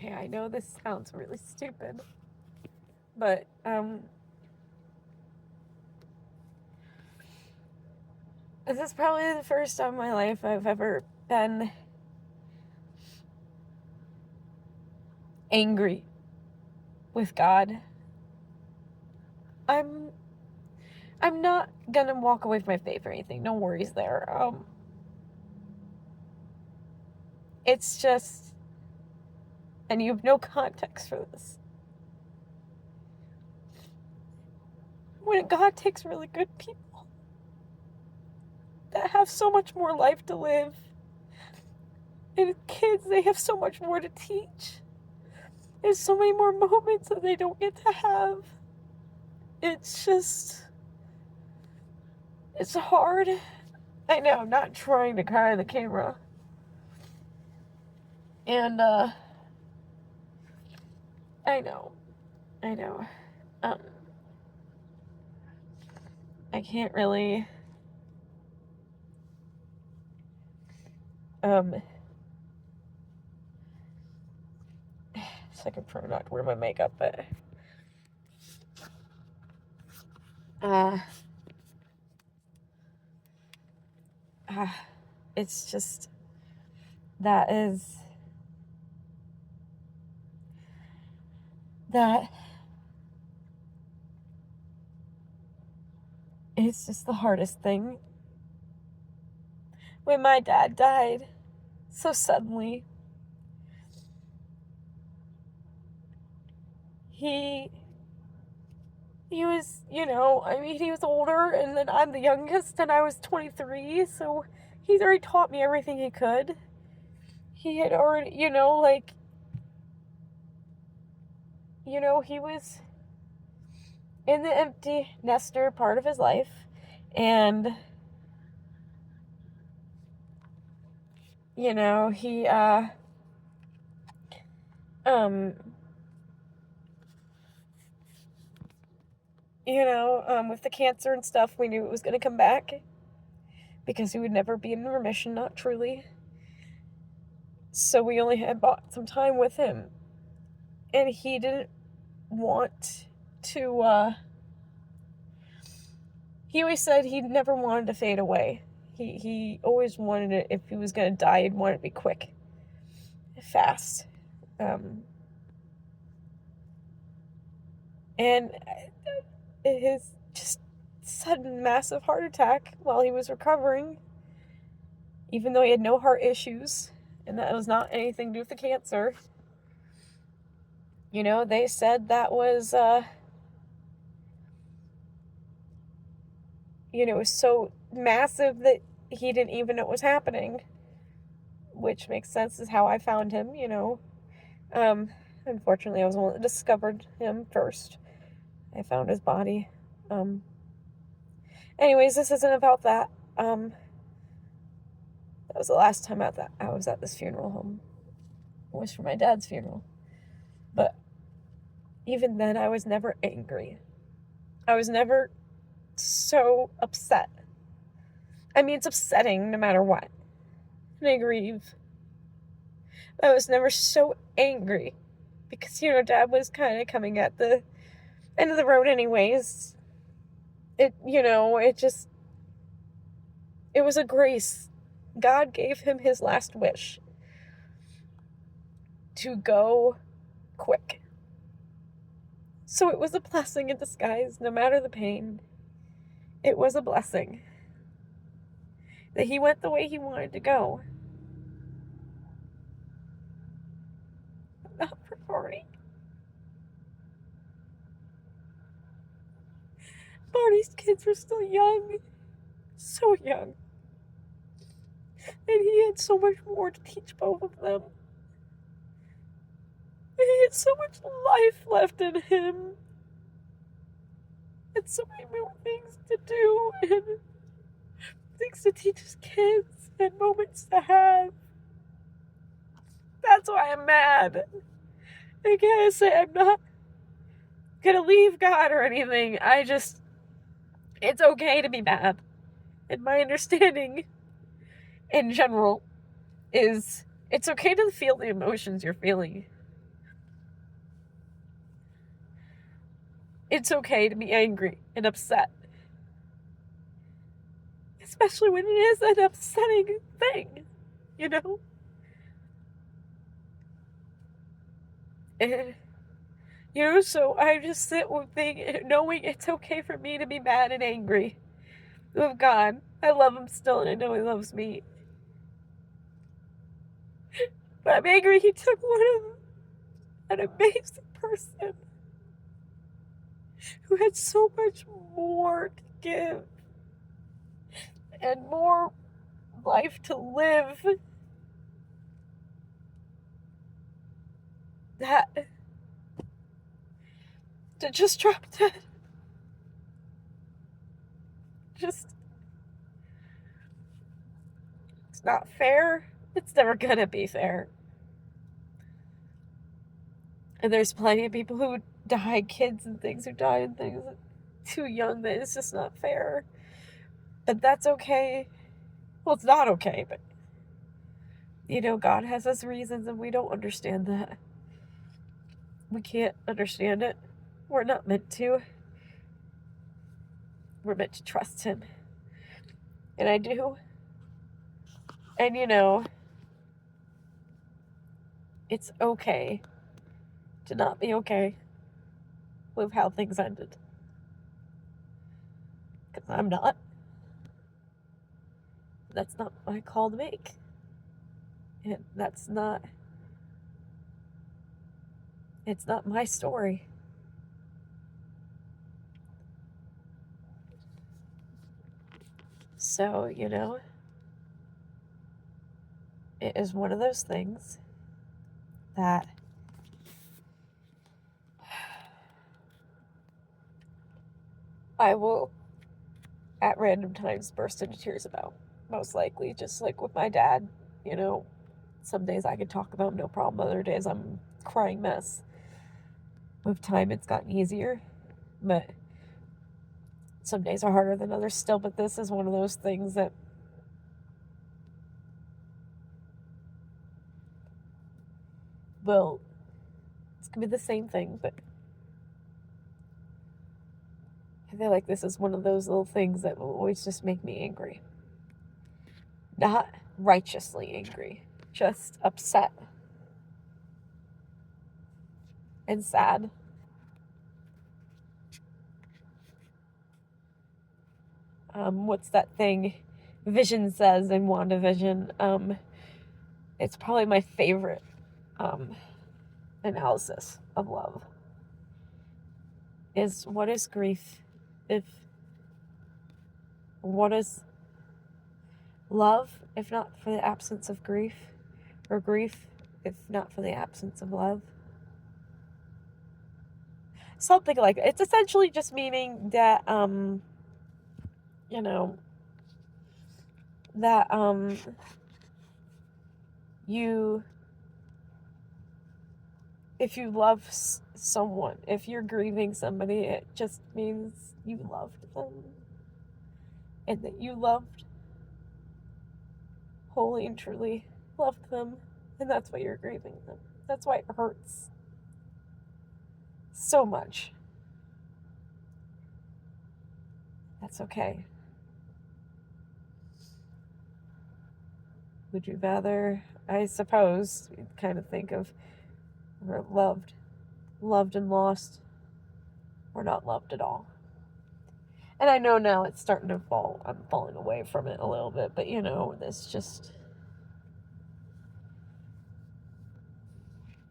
okay, I know this sounds really stupid, but, this is probably the first time in my life I've ever been angry with God. I'm not gonna walk away from my faith or anything. No worries there. It's just, and you have no context for this. When God takes really good people that have so much more life to live, and kids, they have so much more to teach. There's so many more moments that they don't get to have. It's just, it's hard. I know, I'm not trying to cry in the camera. And, I know. I can't really, second pro not to wear my makeup, but, it's just, that it's just the hardest thing. When my dad died so suddenly, he was, he was older, and then I'm the youngest, and I was 23, so he's already taught me everything he could. He had already, he was in the empty nester part of his life, and, he, with the cancer and stuff, we knew it was going to come back, because he would never be in remission, not truly. So we only had bought some time with him, and he didn't want to, he always said he never wanted to fade away. He always wanted it, if he was going to die, he'd want it to be quick, fast. And his just sudden massive heart attack while he was recovering, even though he had no heart issues, and that was not anything to do with the cancer. They said that was, it was so massive that he didn't even know what was happening, which makes sense, is how I found him, Unfortunately, I was the one that discovered him first. I found his body. Anyways, this isn't about that. That was the last time I was at this funeral home. It was for my dad's funeral. But even then, I was never angry. I was never so upset. I mean, it's upsetting no matter what. And I grieve. But I was never so angry. Because, Dad was kind of coming at the end of the road anyways. It was a grace. God gave him his last wish to go quick. So it was a blessing in disguise, no matter the pain. It was a blessing that he went the way he wanted to go. Not for Barney. Barney's kids were still young. So young. And he had so much more to teach both of them. And he had so much life left in him. And so many more things to do. And things to teach his kids. And moments to have. That's why I'm mad. I gotta say, I'm not gonna leave God or anything. It's okay to be mad. And my understanding, in general, is it's okay to feel the emotions you're feeling. It's okay to be angry and upset. Especially when it is an upsetting thing, you know? And, so I just sit with knowing it's okay for me to be mad and angry with God. I love him still, and I know he loves me. But I'm angry he took an amazing person who had so much more to give and more life to live, that to just drop dead. Just, it's not fair. It's never gonna be fair. And there's plenty of people who die, kids and things who die and things too young, that it's just not fair. But that's okay. Well, it's not okay, but God has his reasons, and we don't understand that. We can't understand it. We're not meant to. We're meant to trust him. And I do. And it's okay to not be okay with how things ended. Because I'm not. That's not my call to make. And it's not my story. So, it is one of those things that I will, at random times, burst into tears about. Most likely, just like with my dad, some days I can talk about him, no problem. Other days I'm a crying mess. With time, it's gotten easier, but some days are harder than others still. But this is one of those things that it's gonna be the same thing, but I feel like this is one of those little things that will always just make me angry. Not righteously angry, just upset and sad. What's that thing Vision says in WandaVision? It's probably my favorite analysis of love. Is what is grief what is love if not for the absence of grief, or grief if not for the absence of love? Something like that. It's essentially just meaning that that if you love someone, if you're grieving somebody, it just means you loved them, and that you wholly and truly loved them, and that's why you're grieving them. That's why it hurts so much. That's okay. Would you rather, I suppose, kind of think of loved and lost, or not loved at all? And I know now it's starting to I'm falling away from it a little bit, but it's just,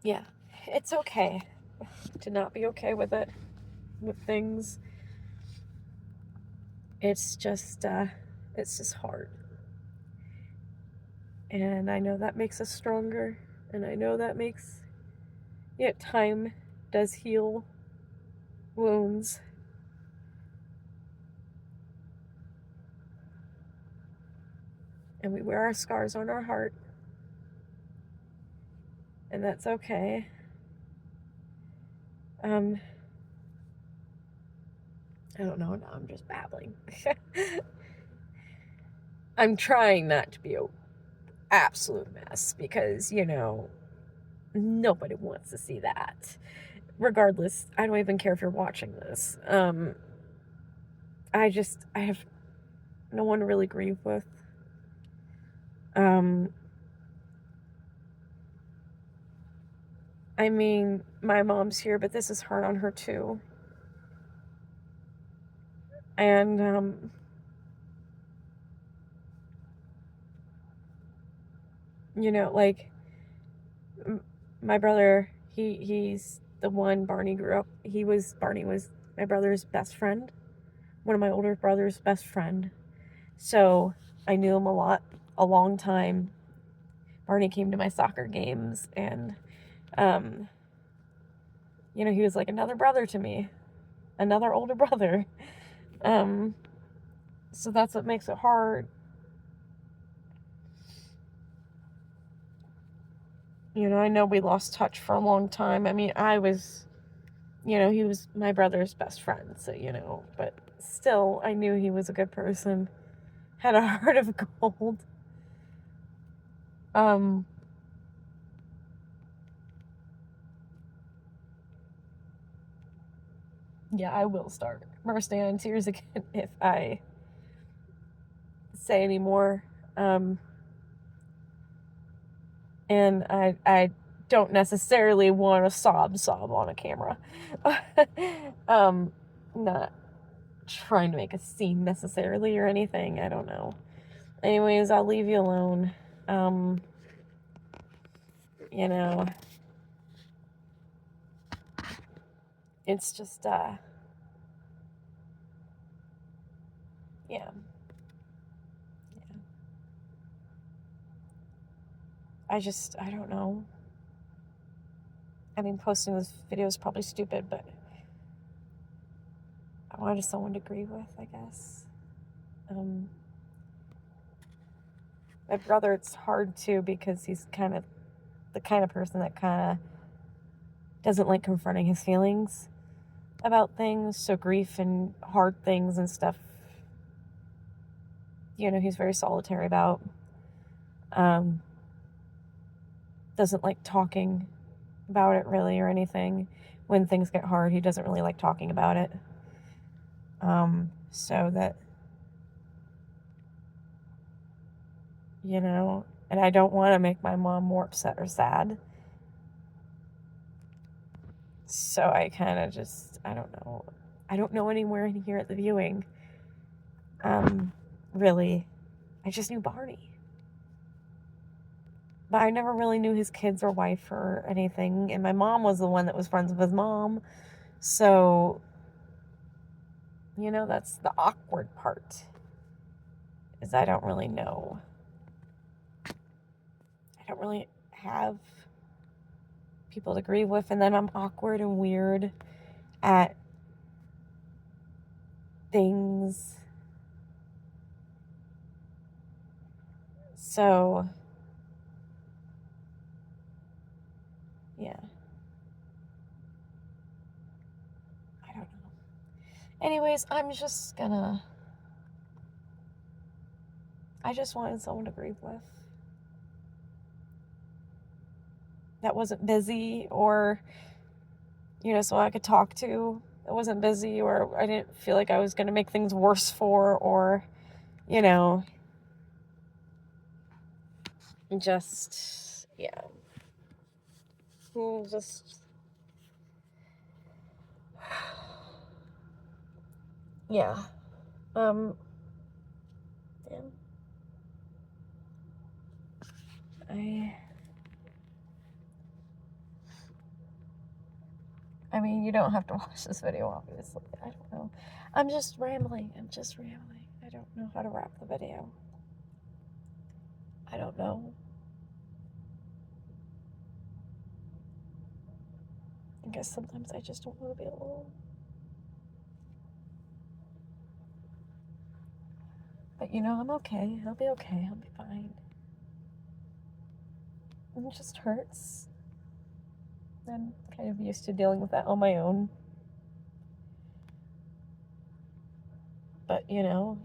yeah, it's okay to not be okay with it, with things. It's just hard. And I know that makes us stronger, and I know that makes, time does heal wounds. And we wear our scars on our heart. And that's okay. I don't know, now I'm just babbling. I'm trying not to be an absolute mess, because, nobody wants to see that. regardless, I don't even care if you're watching this. I have no one to really grieve with. I mean, my mom's here, but this is hard on her too. And, you know, like, my brother, he's the one Barney grew up. Barney was my brother's best friend, one of my older brother's best friend. So I knew him a long time. Barney came to my soccer games, and, you know, he was like another brother to me, another older brother. So that's what makes it hard. You know, I know we lost touch for a long time. I mean, you know, he was my brother's best friend, so, you know, but still, I knew he was a good person, had a heart of gold. Yeah, I will start bursting out in tears again if I say any more. And I don't necessarily want to sob on a camera. Not trying to make a scene necessarily or anything. I don't know. Anyways, I'll leave you alone. You know, it's just, yeah. I don't know. I mean, posting this video is probably stupid, but I wanted someone to grieve with, I guess. My brother, it's hard too, because he's kind of the kind of person that kind of doesn't like confronting his feelings about things. So grief and hard things and stuff, you know, he's very solitary about. Doesn't like talking about it really or anything. When things get hard, he doesn't really like talking about it. So that, you know, and I don't want to make my mom more upset or sad. So I kind of just, I don't know. I don't know anywhere in here at the viewing. Really. I just knew Barney. But I never really knew his kids or wife or anything. And my mom was the one that was friends with his mom. So, you know, that's the awkward part. Is I don't really know. I don't really have people to grieve with. And then I'm awkward and weird at things. So, yeah. I don't know. Anyways, I just wanted someone to grieve with. That wasn't busy, or, you know, so I could talk to. That wasn't busy, or I didn't feel like I was going to make things worse for, or, you know, just, yeah. Just, yeah. Yeah. I mean, you don't have to watch this video, obviously. I don't know. I'm just rambling. I don't know how to wrap the video. I don't know. I guess sometimes I just don't want to be alone. But, you know, I'm okay. I'll be okay. I'll be fine. It just hurts. I'm kind of used to dealing with that on my own. But, you know,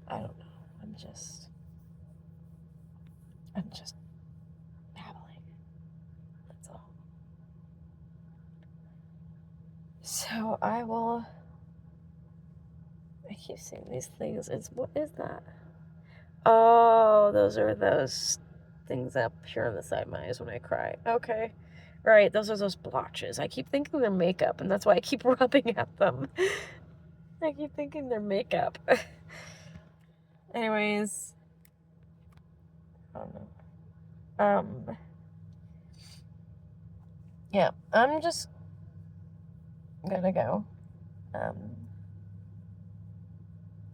I don't know. I'm just babbling. So I keep seeing these things. What is that? Oh, those are those things up here on the side of my eyes when I cry. Okay. Right, those are those blotches. I keep thinking they're makeup, and that's why I keep rubbing at them. I keep thinking they're makeup. Anyways, I don't know. Yeah, I'm just gonna go.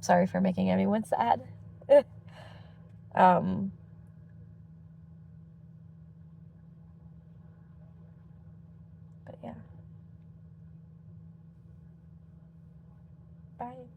Sorry for making everyone sad. um, but yeah. Bye.